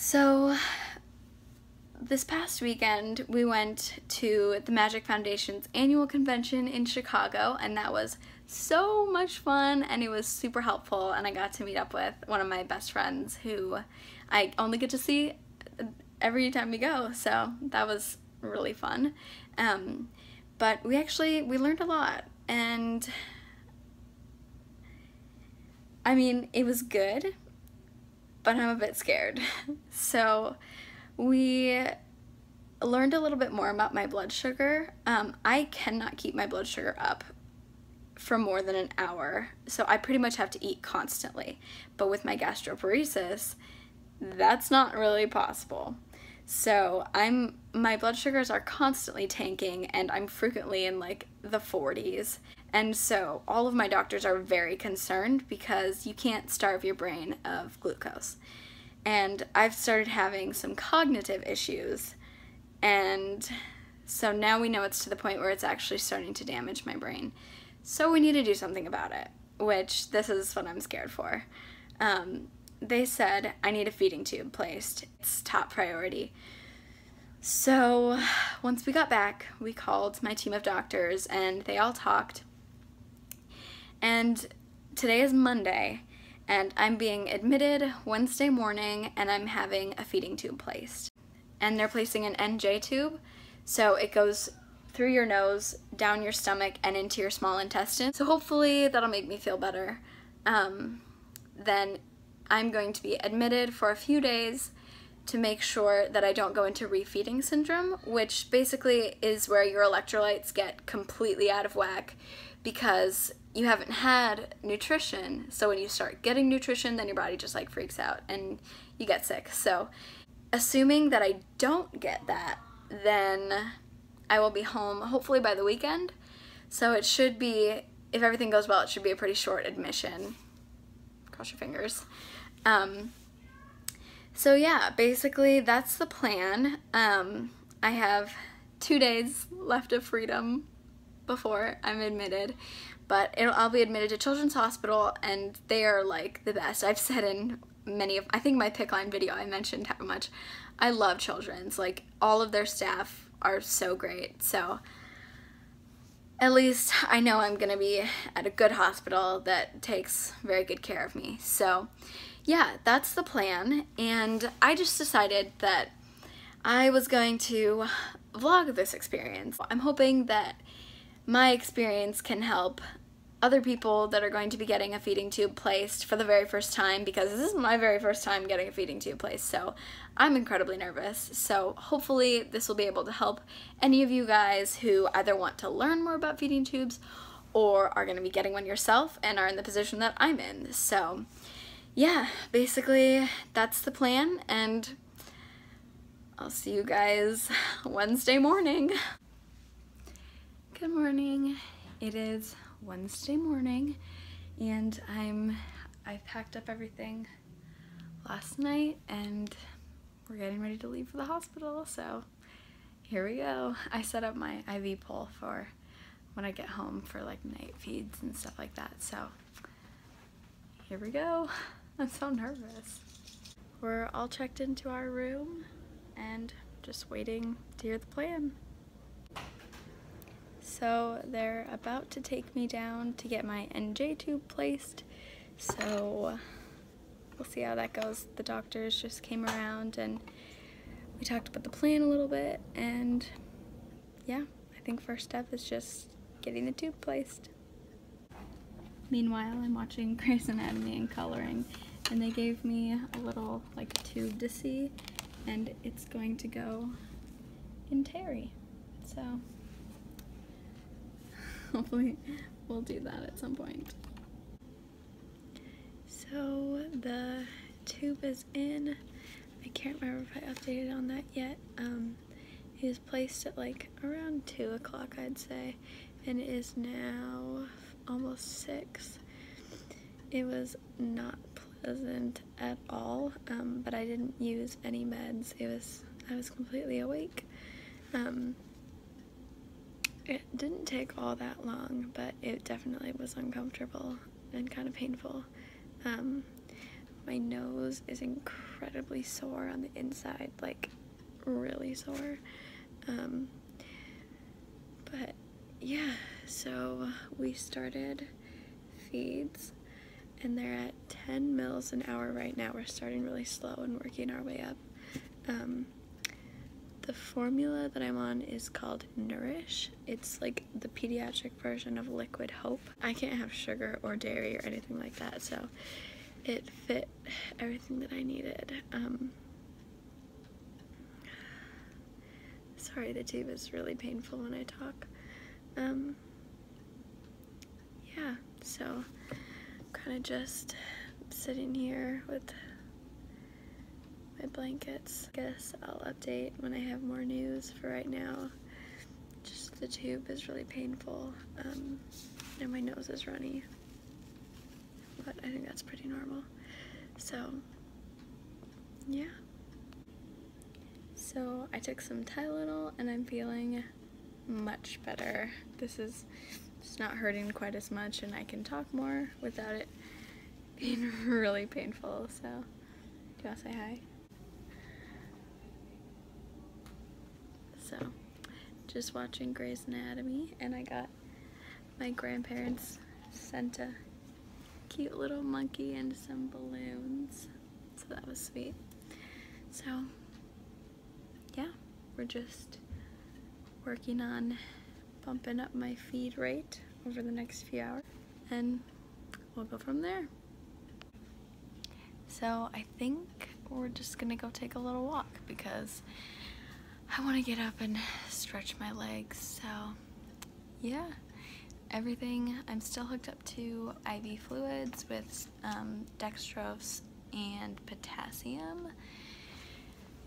So this past weekend we went to the Magic Foundation's annual convention in Chicago, and that was so much fun and it was super helpful, and I got to meet up with one of my best friends who I only get to see every time we go, so that was really fun. But we learned a lot, and I mean, it was good, but I'm a bit scared. So we learned a little bit more about my blood sugar. I cannot keep my blood sugar up for more than an hour, so I pretty much have to eat constantly. But with my gastroparesis, that's not really possible. So my blood sugars are constantly tanking, and I'm frequently in like the 40s. And so all of my doctors are very concerned because you can't starve your brain of glucose. And I've started having some cognitive issues, and so now we know it's to the point where it's actually starting to damage my brain. So we need to do something about it, which this is what I'm scared for. They said I need a feeding tube placed. It's top priority. So once we got back, we called my team of doctors and they all talked. And today is Monday, and I'm being admitted Wednesday morning, and I'm having a feeding tube placed. And they're placing an NJ tube, so it goes through your nose, down your stomach, and into your small intestine. So hopefully that'll make me feel better. Then I'm going to be admitted for a few days to make sure that I don't go into refeeding syndrome, which basically is where your electrolytes get completely out of whack because you haven't had nutrition. So when you start getting nutrition, then your body just like freaks out and you get sick. So assuming that I don't get that, then I will be home hopefully by the weekend. So it should be, if everything goes well, it should be a pretty short admission. Cross your fingers. So yeah, basically that's the plan. I have 2 days left of freedom before I'm admitted, but I'll be admitted to Children's Hospital, and they are like the best. I've said in I think my pick line video I mentioned how much I love Children's. Like, all of their staff are so great, so at least I know I'm gonna be at a good hospital that takes very good care of me. So yeah, that's the plan, and I just decided that I was going to vlog this experience. I'm hoping that my experience can help other people that are going to be getting a feeding tube placed for the very first time, because this is my very first time getting a feeding tube placed, so I'm incredibly nervous. So hopefully this will be able to help any of you guys who either want to learn more about feeding tubes or are going to be getting one yourself and are in the position that I'm in. So yeah, basically that's the plan, and I'll see you guys Wednesday morning. Good morning. It is Wednesday morning, and I packed up everything last night, and we're getting ready to leave for the hospital, so here we go. I set up my IV pole for when I get home for like night feeds and stuff like that, so here we go. I'm so nervous. We're all checked into our room and just waiting to hear the plan. So they're about to take me down to get my NJ tube placed, so we'll see how that goes. The doctors just came around and we talked about the plan a little bit, and yeah, I think first step is just getting the tube placed. Meanwhile, I'm watching Grey's Anatomy and coloring, and they gave me a little like tube to see, and it's going to go in Terry, so hopefully we'll do that at some point. So the tube is in. I can't remember if I updated on that yet. It was placed at like around 2 o'clock, I'd say, and it is now almost 6. It was not pleasant at all, but I didn't use any meds. I was completely awake. It didn't take all that long, but it definitely was uncomfortable and kind of painful. My nose is incredibly incredibly sore on the inside, like really sore. But yeah, so we started feeds and they're at 10 mils an hour right now. We're starting really slow and working our way up. The formula that I'm on is called Nourish. It's like the pediatric version of Liquid Hope. I can't have sugar or dairy or anything like that, so it fit everything that I needed. Sorry, the tube is really painful when I talk. Yeah, so I'm kind of just sitting here with my blankets. Guess I'll update when I have more news. For right now, just the tube is really painful, and my nose is runny, but I think that's pretty normal. So yeah. So I took some Tylenol and I'm feeling much better. This is just not hurting quite as much and I can talk more without it being really painful. So, do you want to say hi? So, just watching Grey's Anatomy, and I got my grandparents sent a cute little monkey and some balloons. So that was sweet. So, yeah, we're just working on bumping up my feed rate over the next few hours, and we'll go from there. So I think we're just gonna go take a little walk because I want to get up and stretch my legs. So yeah, everything. I'm still hooked up to IV fluids with dextrose and potassium,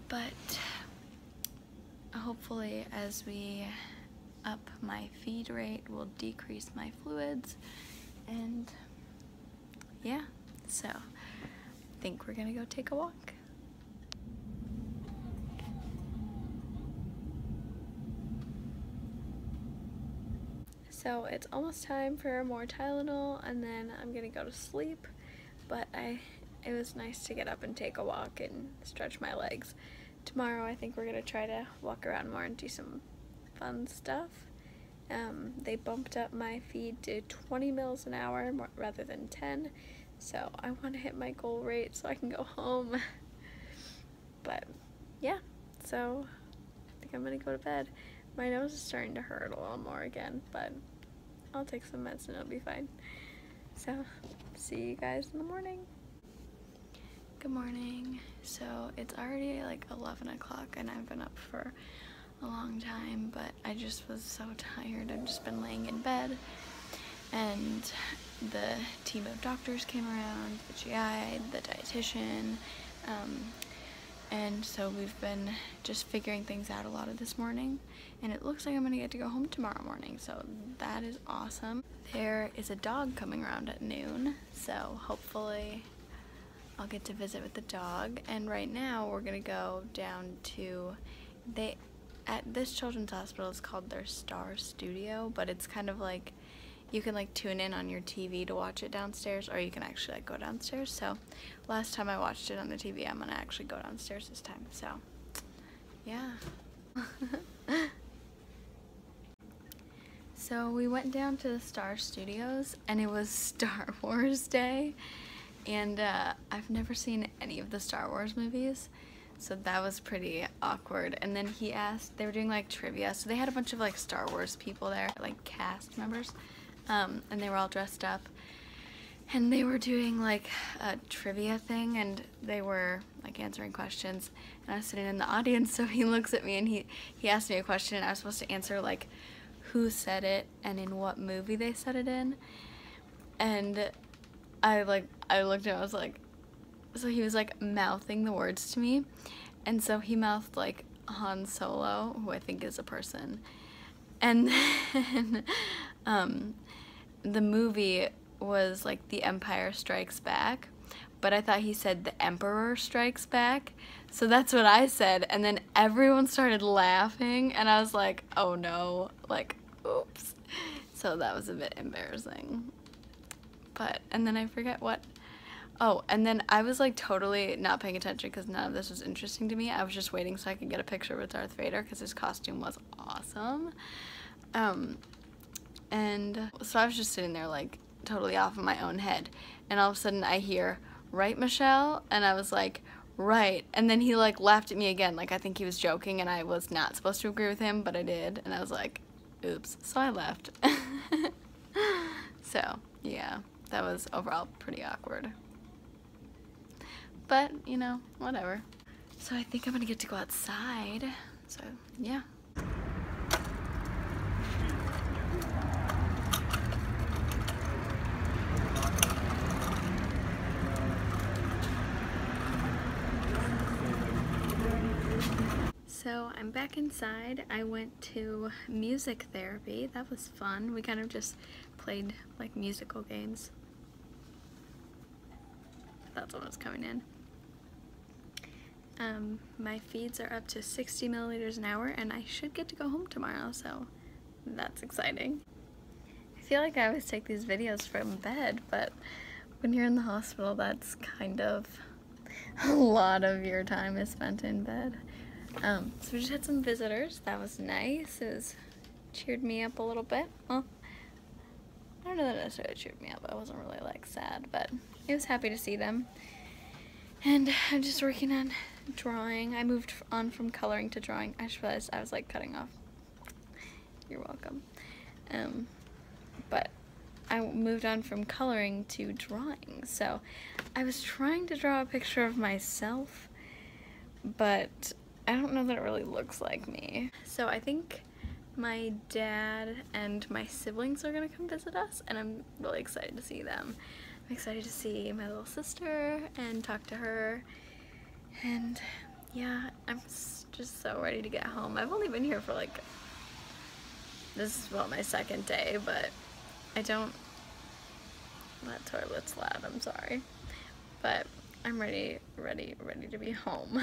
but hopefully as we up my feed rate, we'll decrease my fluids, and yeah, so I think we're gonna go take a walk. So it's almost time for more Tylenol and then I'm gonna go to sleep, but it was nice to get up and take a walk and stretch my legs. Tomorrow I think we're gonna try to walk around more and do some fun stuff. They bumped up my feed to 20 mils an hour rather than 10, so I want to hit my goal rate so I can go home. But yeah, so I think I'm gonna go to bed. My nose is starting to hurt a little more again, but I'll take some meds and it'll be fine. So see you guys in the morning. Good morning. So it's already like 11 o'clock and I've been up for a long time, but I just was so tired. I've just been laying in bed, and the team of doctors came around, the GI, the dietitian, and so we've been just figuring things out a lot of this morning, and it looks like I'm gonna get to go home tomorrow morning, so that is awesome. There is a dog coming around at noon, so hopefully I'll get to visit with the dog. And right now we're gonna go down to, at this children's hospital is called their Star Studio, but it's kind of like you can like tune in on your TV to watch it downstairs, or you can actually like go downstairs. So last time I watched it on the TV, I'm gonna actually go downstairs this time. So yeah. So we went down to the Star Studios and it was Star Wars Day, and I've never seen any of the Star Wars movies, so that was pretty awkward. And then he asked, they were doing like trivia, so they had a bunch of like Star Wars people there, like cast members, and they were all dressed up, and they were doing like a trivia thing, and they were like answering questions, and I was sitting in the audience, so he looks at me and he asked me a question, and I was supposed to answer like who said it and in what movie they said it in, and I looked at him, I was like, so he was like mouthing the words to me, and so he mouthed like Han Solo, who I think is a person, and then the movie was like The Empire Strikes Back, but I thought he said The Emperor Strikes Back, so that's what I said, and then everyone started laughing, and I was like, oh no, like, oops. So that was a bit embarrassing. But, and then I forget what, Oh, and then I was like totally not paying attention because none of this was interesting to me. I was just waiting so I could get a picture with Darth Vader because his costume was awesome. And so I was just sitting there like totally off in my own head. And all of a sudden I hear, "Right, Michelle?" And I was like, "Right." And then he like laughed at me again. Like I think he was joking and I was not supposed to agree with him, but I did. And I was like, oops. So I left. So yeah, that was overall pretty awkward. But, you know, whatever. So I think I'm gonna get to go outside. So, yeah. So I'm back inside. I went to music therapy. That was fun. We kind of just played like musical games. That's what was coming in. My feeds are up to 60 milliliters an hour and I should get to go home tomorrow, so that's exciting. I feel like I always take these videos from bed, but when you're in the hospital, that's kind of a lot of your time is spent in bed. So we just had some visitors. That was nice. It cheered me up a little bit. Well, I don't know that it necessarily cheered me up. I wasn't really like sad, but I was happy to see them. And I'm just working on drawing. I moved on from coloring to drawing. I just realized I was like cutting off. You're welcome. But I moved on from coloring to drawing. So I was trying to draw a picture of myself, but I don't know that it really looks like me. So I think my dad and my siblings are gonna come visit us, and I'm really excited to see them. I'm excited to see my little sister and talk to her, and yeah, I'm just so ready to get home. I've only been here for like, this is well my second day, but I don't, that toilet's loud, I'm sorry. But I'm ready to be home.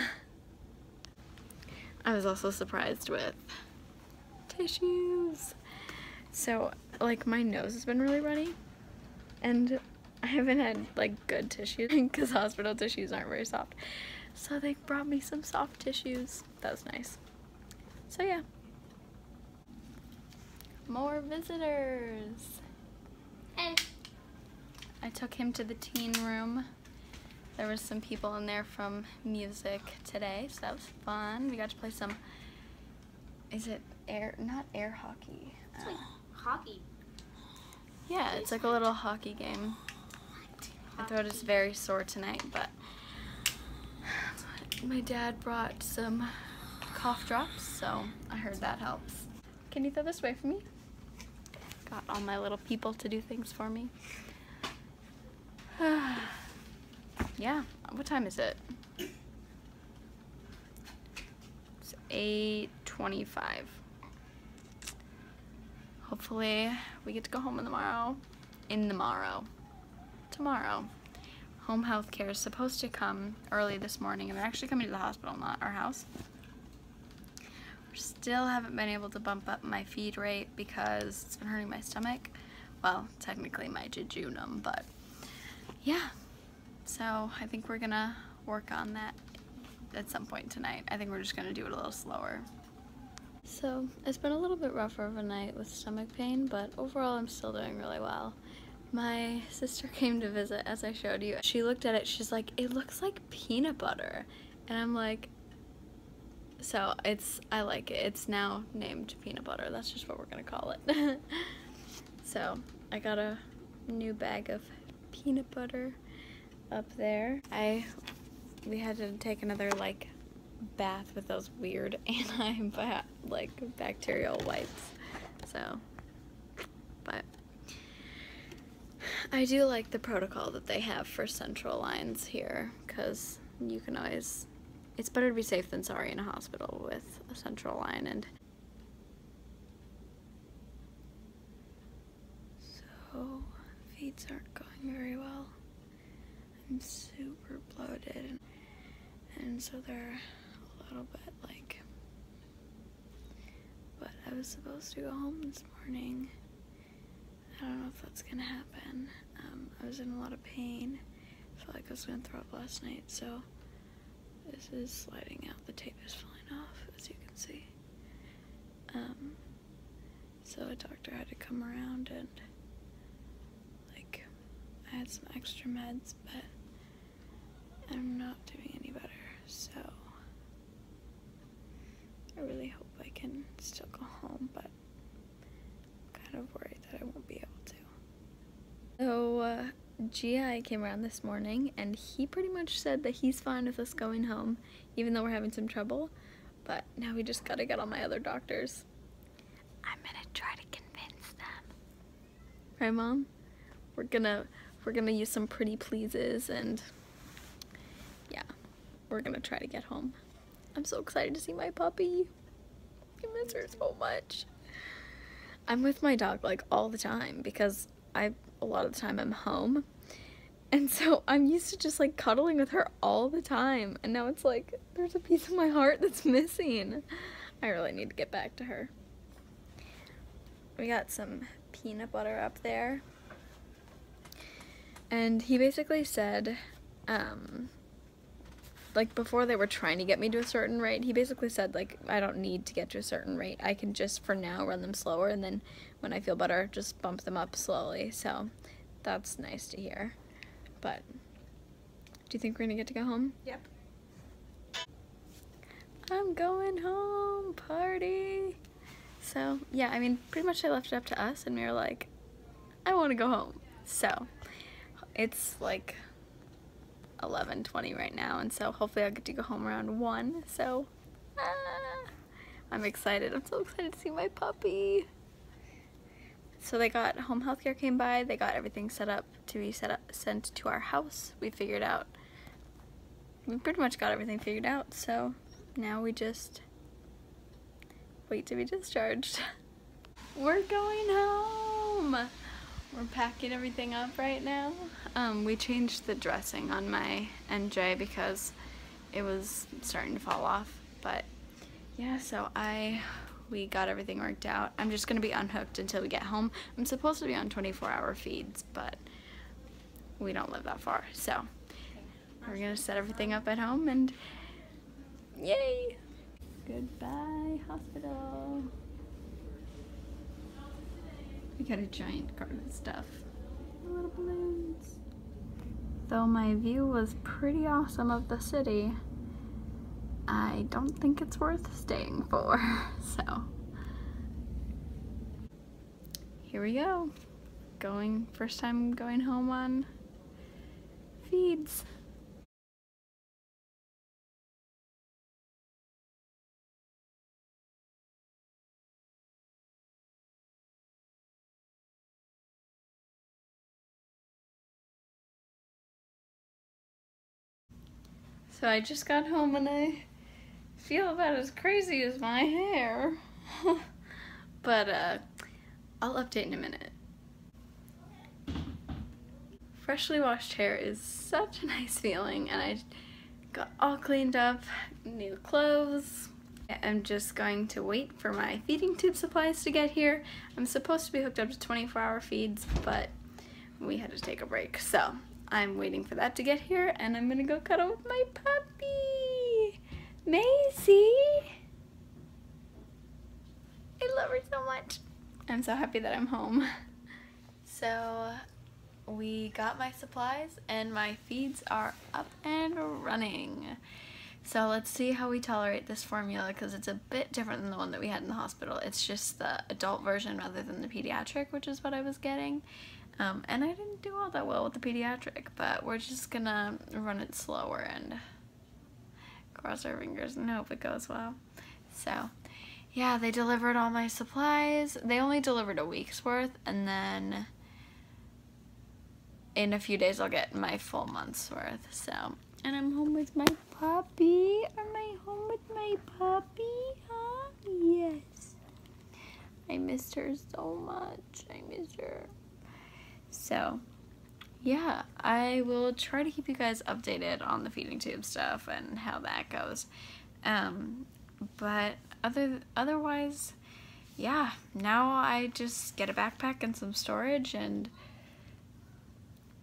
I was also surprised with tissues. So like my nose has been really runny and I haven't had like good tissues because hospital tissues aren't very soft. So they brought me some soft tissues. That was nice. So yeah. More visitors. Hey. I took him to the teen room. There was some people in there from music today, so that was fun. We got to play some, is it not air hockey? It's like hockey. Yeah, it's like a little hockey game. My throat is very sore tonight, but my dad brought some cough drops, so I heard that helps. Can you throw this away for me? Got all my little people to do things for me. Yeah, what time is it? It's 8:25. Hopefully we get to go home tomorrow. Home health care is supposed to come early this morning, and they're actually coming to the hospital, not our house. We still haven't been able to bump up my feed rate because it's been hurting my stomach. Well, technically my jejunum, but yeah. So I think we're gonna work on that at some point tonight. I think we're just gonna do it a little slower. So it's been a little bit rougher of a night with stomach pain, but overall I'm still doing really well. My sister came to visit, as I showed you. She looked at it, she's like, "It looks like peanut butter." And I'm like, so I like it. It's now named peanut butter. That's just what we're gonna call it. So I got a new bag of peanut butter up there. We had to take another like bath with those weird bacterial wipes. So, but I do like the protocol that they have for central lines here, because you can always, it's better to be safe than sorry in a hospital with a central line. And so feeds aren't going very well. I'm super bloated, and so they're a little bit like, but I was supposed to go home this morning. I don't know if that's gonna happen. I was in a lot of pain felt like I was gonna throw up last night, so this is sliding out. The tape is falling off, as you can see. So a doctor had to come around and, like, I had some extra meds, but I'm not doing any better, so I really hope I can still go home, but I'm kind of worried that I won't be able to. So, GI came around this morning, and he pretty much said that he's fine with us going home, even though we're having some trouble, but now we just gotta get all my other doctors. I'm gonna try to convince them. Right, Mom? We're gonna use some pretty pleases, and yeah, we're gonna try to get home. I'm so excited to see my puppy. I miss her so much. I'm with my dog like all the time because a lot of the time I'm home, and so I'm used to just like cuddling with her all the time, and now it's like there's a piece of my heart that's missing. I really need to get back to her. We got some peanut butter up there, and he basically said, like before they were trying to get me to a certain rate, he basically said like I don't need to get to a certain rate. I can just for now run them slower, and then when I feel better just bump them up slowly. So that's nice to hear. But do you think we're gonna get to go home? Yep. I'm going home, party. So yeah, I mean pretty much they left it up to us, and we were like, I want to go home. So it's like 11:20 right now, and so hopefully I'll get to go home around 1. So I'm excited. I'm so excited to see my puppy. So they got home health care came by. They got everything set up to be sent to our house. We pretty much got everything figured out. So now we just wait to be discharged. We're going home. We're packing everything up right now. We changed the dressing on my NJ because it was starting to fall off. But yeah, so we got everything worked out. I'm just gonna be unhooked until we get home. I'm supposed to be on 24-hour feeds, but we don't live that far. So we're gonna set everything up at home, and yay! Goodbye, hospital. We got a giant carton of stuff. Little balloons. Though my view was pretty awesome of the city, I don't think it's worth staying for, so. Here we go. First time going home on feeds. So I just got home and I feel about as crazy as my hair. But I'll update in a minute. Freshly washed hair is such a nice feeling, and I got all cleaned up, new clothes. I'm just going to wait for my feeding tube supplies to get here. I'm supposed to be hooked up to 24-hour feeds, but we had to take a break, so I'm waiting for that to get here, and I'm gonna go cuddle with my puppy, Maisie. I love her so much. I'm so happy that I'm home. So we got my supplies, and my feeds are up and running. So let's see how we tolerate this formula, because it's a bit different than the one that we had in the hospital. It's just the adult version rather than the pediatric, which is what I was getting. And I didn't do all that well with the pediatric, but we're just gonna run it slower and cross our fingers and hope it goes well. So yeah, they delivered all my supplies. They only delivered a week's worth, and then in a few days I'll get my full month's worth. So, and I'm home with my puppy. Am I home with my puppy? Huh? Yes. I missed her so much. I miss her. So yeah, I will try to keep you guys updated on the feeding tube stuff and how that goes. But otherwise, yeah, now I just get a backpack and some storage, and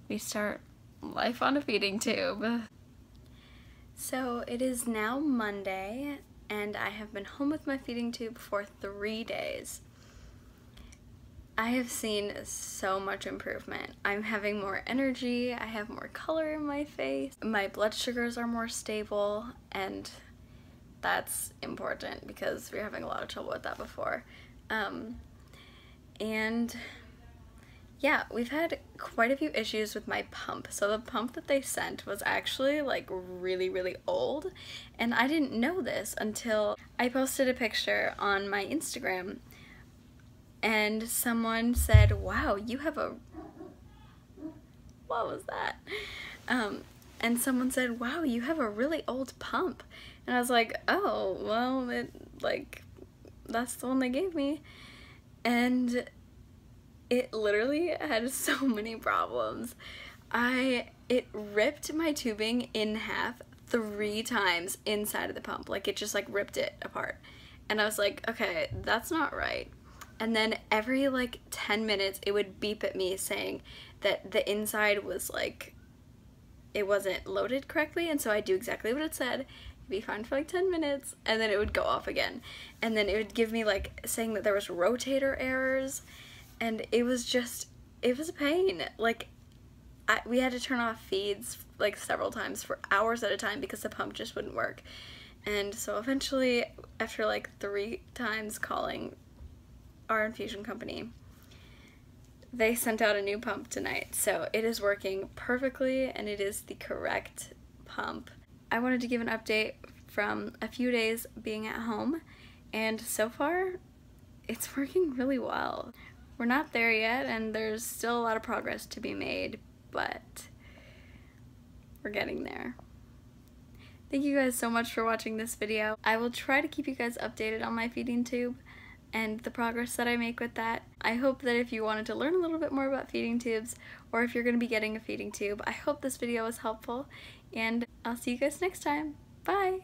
we start life on a feeding tube. So it is now Monday, and I have been home with my feeding tube for 3 days. I have seen so much improvement. I'm having more energy, I have more color in my face, my blood sugars are more stable, and that's important because we were having a lot of trouble with that before. And yeah, we've had quite a few issues with my pump. So the pump that they sent was actually like really old, and I didn't know this until I posted a picture on my Instagram, and someone said, wow, you have a, what was that? And someone said, wow, you have a really old pump. And I was like, oh, well, that's the one they gave me. And it literally had so many problems. It ripped my tubing in half 3 times inside of the pump. Like, it just like ripped it apart. And I was like, okay, that's not right. And then every like 10 minutes it would beep at me saying that the inside was like, it wasn't loaded correctly, and so I'd do exactly what it said. It'd be fine for like 10 minutes, and then it would go off again. And then it would give me like saying that there was rotator errors, and it was a pain. Like, we had to turn off feeds like several times for hours at a time because the pump just wouldn't work. And so eventually, after like 3 times calling our infusion company, they sent out a new pump tonight. So it is working perfectly, and it is the correct pump. I wanted to give an update from a few days being at home, and so far it's working really well. We're not there yet, and there's still a lot of progress to be made, but we're getting there. Thank you guys so much for watching this video. I will try to keep you guys updated on my feeding tube and the progress that I make with that. I hope that if you wanted to learn a little bit more about feeding tubes, or if you're going to be getting a feeding tube, I hope this video was helpful, and I'll see you guys next time. Bye!